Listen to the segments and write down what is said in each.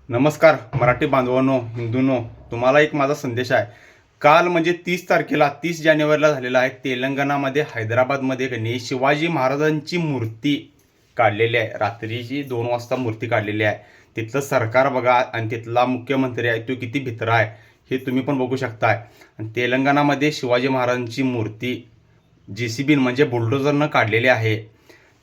नमस्कार मराठी बांधवांनो, हिंदूंनो, तुम्हाला एक माझा संदेश आहे. काल म्हणजे 30 तारखेला 30 जानेवारीला झालेला आहे तेलंगणामध्ये हैदराबादमध्ये कनी शिवाजी महाराजांची मूर्ती काढलेली आहे. रात्रीची 2 वाजता मूर्ती काढलेली आहे. तिथलं सरकार बघा आणि तिथला मुख्यमंत्री आहे तो किती भित्रा आहे हे तुम्ही पण बघू शकताय. आणि तेलंगणामध्ये शिवाजी महाराजांची मूर्ती JCB म्हणजे बुलडोझरनं काढलेली आहे.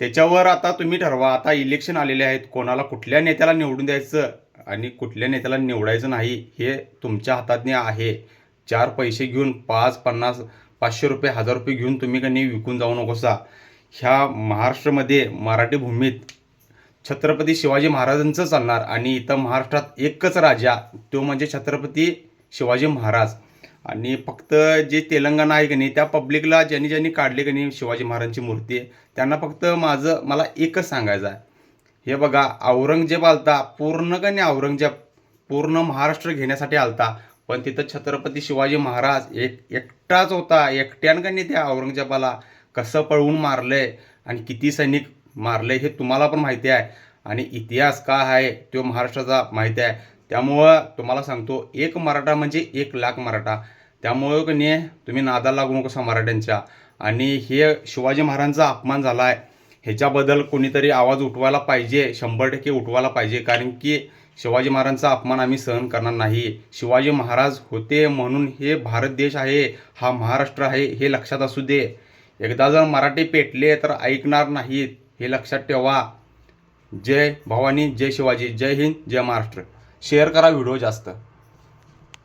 त्याच्यावर आता तुम्ही ठरवा. आता इलेक्शन आलेले आहेत, कोणाला कुठल्या नेत्याला निवडून द्यायचं आणि कुठल्या नेत्याला निवडायचं नाही हे तुमच्या हातात आहे. 4 पैसे घेऊन 5, 50, 500 रुपये, 1000 रुपये घेऊन तुम्ही कधी विकून जाऊ नकोसा. ह्या महाराष्ट्रामध्ये मराठी भूमीत छत्रपती शिवाजी महाराजांचं चालणार आणि इथं महाराष्ट्रात एकच राजा, तो म्हणजे छत्रपती शिवाजी महाराज. आणि फक्त जे तेलंगणा आहे की नाही, त्या पब्लिकला ज्यांनी ज्यांनी काढले की नाही शिवाजी महाराजांची मूर्ती, त्यांना फक्त मला एकच सांगायचं आहे. हे बघा, औरंगजेब आलता पूर्ण का नाही, औरंगजेब पूर्ण महाराष्ट्र घेण्यासाठी आलता, पण तिथं छत्रपती शिवाजी महाराज एकटाच होता. एकट्यानं का नाही त्या औरंगजेबाला कसं पळवून मारलंय आणि किती सैनिक मारले हे तुम्हाला पण माहिती आहे. आणि इतिहास काय आहे तो महाराष्ट्राचा माहिती आहे. त्यामुळं तुम्हाला सांगतो, एक मराठा म्हणजे 1,00,000 मराठा. त्यामुळं की नाही तुम्ही नादाला लागू नकोसा मराठ्यांच्या. आणि हे शिवाजी महाराजांचा अपमान झाला आहे, ह्याच्याबद्दल कोणीतरी आवाज उठवायला पाहिजे, 100% उठवायला पाहिजे. कारण की शिवाजी महाराजांचा अपमान आम्ही सहन करणार नाही. शिवाजी महाराज होते म्हणून हे भारत देश आहे, हा महाराष्ट्र आहे, हे लक्षात असू दे. एकदा जर मराठी पेटले तर ऐकणार नाहीत, हे लक्षात ठेवा. जय भवानी, जय शिवाजी, जय हिंद, जय महाराष्ट्र. शेअर करा व्हिडिओ जास्त.